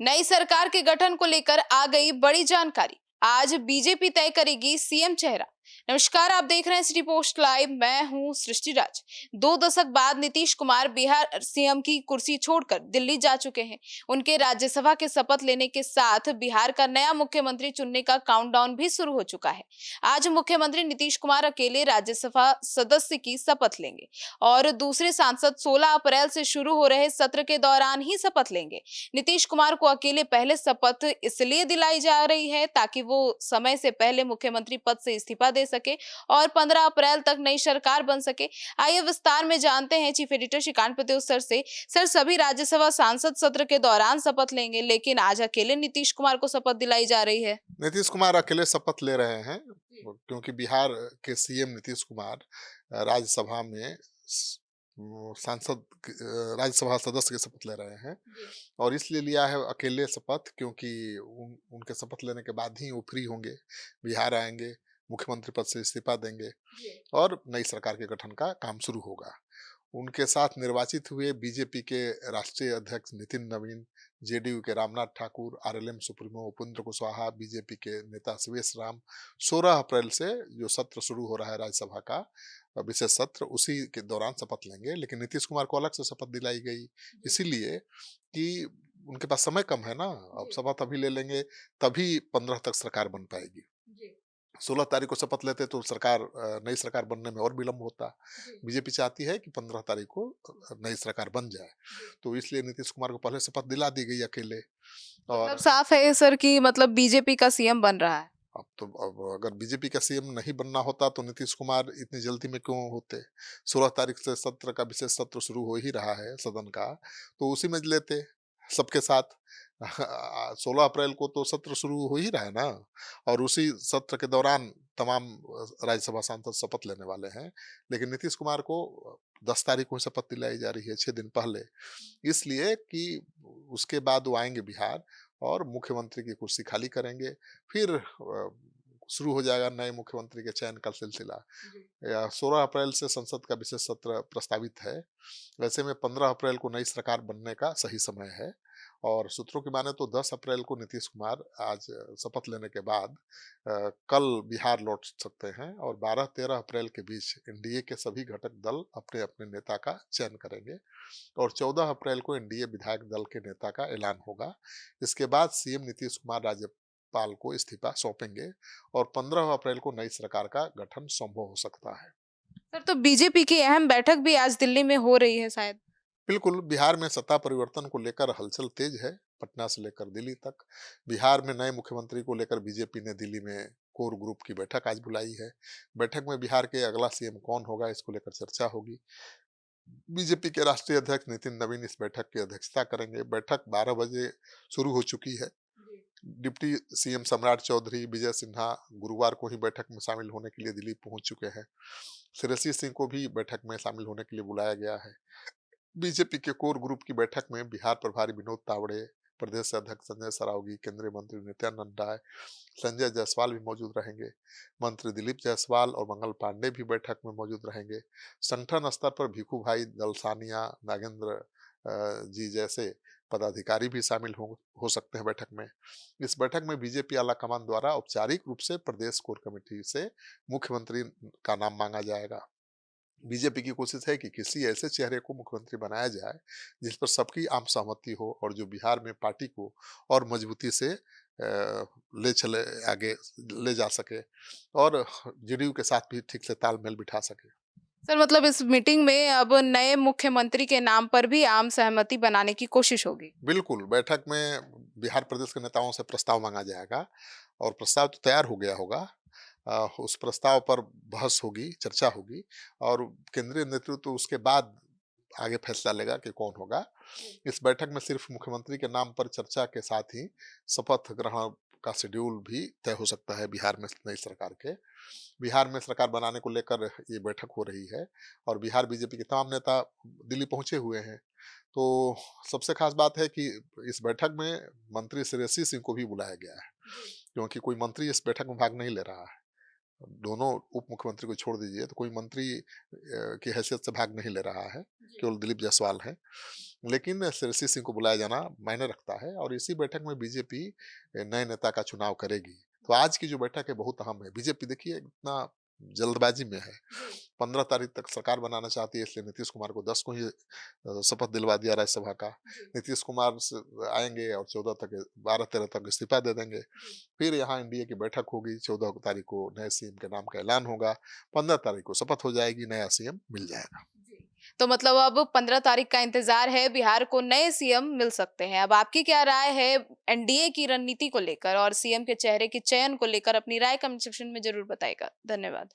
नई सरकार के गठन को लेकर आ गई बड़ी जानकारी। आज बीजेपी तय करेगी सीएम चेहरा। नमस्कार, आप देख रहे हैं सिटी पोस्ट लाइव। मैं हूं सृष्टि राज। 2 दशक बाद नीतीश कुमार बिहार सीएम की कुर्सी छोड़कर दिल्ली जा चुके हैं। उनके राज्यसभा के शपथ लेने के साथ बिहार का नया मुख्यमंत्री चुनने का काउंटडाउन भी शुरू हो चुका है। आज मुख्यमंत्री नीतीश कुमार अकेले राज्यसभा सदस्य की शपथ लेंगे और दूसरे सांसद 16 अप्रैल से शुरू हो रहे सत्र के दौरान ही शपथ लेंगे। नीतीश कुमार को अकेले पहले शपथ इसलिए दिलाई जा रही है ताकि वो समय से पहले मुख्यमंत्री पद से इस्तीफा दे सके और 15 अप्रैल तक नई सरकार बन सके। आइए विस्तार में जानते हैं chief editor Shrikant Pratyush sir से। सर, सभी राज्यसभा सांसद सत्र के दौरान शपथ लेंगे, लेकिन आज अकेले नीतीश कुमार को शपथ दिलाई जा रही है। नीतीश कुमार अकेले शपथ ले रहे हैं क्योंकि बिहार के सीएम नीतीश कुमार राज्यसभा में राज्यसभा सदस्य की शपथ ले रहे हैं और इसलिए लिया है अकेले शपथ क्योंकि उनके शपथ लेने के बाद ही वो फ्री होंगे, बिहार आएंगे, मुख्यमंत्री पद से इस्तीफा देंगे और नई सरकार के गठन का काम शुरू होगा। उनके साथ निर्वाचित हुए बीजेपी के राष्ट्रीय अध्यक्ष नितिन नवीन, जेडीयू के Ramnath Thakur, RLM supremo Upendra Kushwaha, BJP के नेता शिवेश राम 16 अप्रैल से जो सत्र शुरू हो रहा है राज्यसभा का विशेष सत्र, उसी के दौरान शपथ लेंगे। लेकिन नीतीश कुमार को अलग से शपथ दिलाई गई इसीलिए कि उनके पास समय कम है ना। अब शपथ अभी ले लेंगे तभी 15 तक सरकार बन पाएगी। 16 तारीख को शपथ लेते तो नई सरकार बनने में और विलंब होता। बीजेपी चाहती है कि 15 तारीख को नई सरकार बन जाए, तो इसलिए नीतीश कुमार को पहले शपथ दिला दी गई अकेले। मतलब और साफ है सर कि मतलब बीजेपी का सीएम बन रहा है। अब अगर बीजेपी का सीएम नहीं बनना होता तो नीतीश कुमार इतनी जल्दी में क्यों होते। 16 तारीख से सत्र का विशेष सत्र शुरू हो ही रहा है सदन का, तो उसी में लेते सबके साथ। 16 अप्रैल को तो सत्र शुरू हो ही रहा है ना, और उसी सत्र के दौरान तमाम राज्यसभा सांसद शपथ लेने वाले हैं। लेकिन नीतीश कुमार को 10 तारीख को शपथ दिलाई जा रही है, 6 दिन पहले, इसलिए कि उसके बाद वो आएंगे बिहार और मुख्यमंत्री की कुर्सी खाली करेंगे। फिर शुरू हो जाएगा नए मुख्यमंत्री के चयन का सिलसिला। 16 अप्रैल से संसद का विशेष सत्र प्रस्तावित है। वैसे में 15 अप्रैल को नई सरकार बनने का सही समय है और सूत्रों की माने तो 10 अप्रैल को नीतीश कुमार आज शपथ लेने के बाद कल बिहार लौट सकते हैं और 12-13 अप्रैल के बीच एनडीए के सभी घटक दल अपने अपने नेता का चयन करेंगे और 14 अप्रैल को एनडीए विधायक दल के नेता का ऐलान होगा। इसके बाद सीएम नीतीश कुमार राज्यपाल को इस्तीफा सौंपेंगे और 15 अप्रैल को नई सरकार का गठन संभव हो सकता है। सर, तो बीजेपी की अहम बैठक भी आज दिल्ली में हो रही है शायद। बिल्कुल, बिहार में सत्ता परिवर्तन को लेकर हलचल तेज है, पटना से लेकर दिल्ली तक। बिहार में नए मुख्यमंत्री को लेकर बीजेपी ने दिल्ली में कोर ग्रुप की बैठक आज बुलाई है। बैठक में बिहार के अगला सीएम कौन होगा, इसको लेकर चर्चा होगी। बीजेपी के राष्ट्रीय अध्यक्ष नितिन नवीन इस बैठक की अध्यक्षता करेंगे। बैठक 12 बजे शुरू हो चुकी है। डिप्टी सीएम सम्राट चौधरी, विजय सिन्हा गुरुवार को ही बैठक में शामिल होने के लिए दिल्ली पहुंच चुके हैं। श्रेयसी सिंह को भी बैठक में शामिल होने के लिए बुलाया गया है। बीजेपी के कोर ग्रुप की बैठक में बिहार प्रभारी विनोद तावड़े, प्रदेश अध्यक्ष संजय सरावगी, केंद्रीय मंत्री नित्यानंद राय, संजय जायसवाल भी मौजूद रहेंगे। मंत्री दिलीप जायसवाल और मंगल पांडे भी बैठक में मौजूद रहेंगे। संगठन स्तर पर भिखू भाई दलसानिया, नागेंद्र जी जैसे पदाधिकारी भी शामिल हो सकते हैं बैठक में। इस बैठक में बीजेपी आलाकमान द्वारा औपचारिक रूप से प्रदेश कोर कमेटी से मुख्यमंत्री का नाम मांगा जाएगा। बीजेपी की कोशिश है कि किसी ऐसे चेहरे को मुख्यमंत्री बनाया जाए जिस पर सबकी आम सहमति हो और जो बिहार में पार्टी को और मजबूती से ले चले आगे ले जा सके और जेडीयू के साथ भी ठीक से तालमेल बिठा सके। सर, मतलब इस मीटिंग में अब नए मुख्यमंत्री के नाम पर भी आम सहमति बनाने की कोशिश होगी। बिल्कुल, बैठक में बिहार प्रदेश के नेताओं से प्रस्ताव मांगा जाएगा और प्रस्ताव तो तैयार हो गया होगा। उस प्रस्ताव पर बहस होगी, चर्चा होगी और केंद्रीय नेतृत्व उसके बाद आगे फैसला लेगा कि कौन होगा। इस बैठक में सिर्फ मुख्यमंत्री के नाम पर चर्चा के साथ ही शपथ ग्रहण का शेड्यूल भी तय हो सकता है बिहार में नई सरकार के। बिहार में सरकार बनाने को लेकर ये बैठक हो रही है और बिहार बीजेपी के तमाम नेता दिल्ली पहुंचे हुए हैं। तो सबसे खास बात है कि इस बैठक में मंत्री श्रेयसी सिंह को भी बुलाया गया है क्योंकि कोई मंत्री इस बैठक में भाग नहीं ले रहा है। दोनों उप मुख्यमंत्री को छोड़ दीजिए तो कोई मंत्री की हैसियत से भाग नहीं ले रहा है, केवल दिलीप जायसवाल है। लेकिन श्री सिंह को बुलाया जाना मायने रखता है और इसी बैठक में बीजेपी नए नेता का चुनाव करेगी। तो आज की जो बैठक है बहुत अहम है। बीजेपी देखिए इतना जल्दबाजी में है। 15 तारीख तक सरकार बनाना चाहती है, इसलिए नीतीश कुमार को 10 को ही शपथ दिलवा दिया राज्यसभा का। नीतीश कुमार आएंगे और 14 तक 12-13 तक इस्तीफा दे देंगे। फिर यहाँ एनडीए की बैठक होगी, 14 तारीख को नए सीएम के नाम का ऐलान होगा, 15 तारीख को शपथ हो जाएगी, नया सीएम मिल जाएगा। तो मतलब अब 15 तारीख का इंतजार है, बिहार को नए सीएम मिल सकते हैं। अब आपकी क्या राय है एनडीए की रणनीति को लेकर और सीएम के चेहरे के चयन को लेकर? अपनी राय कमेंट सेक्शन में जरूर बताइएगा। धन्यवाद।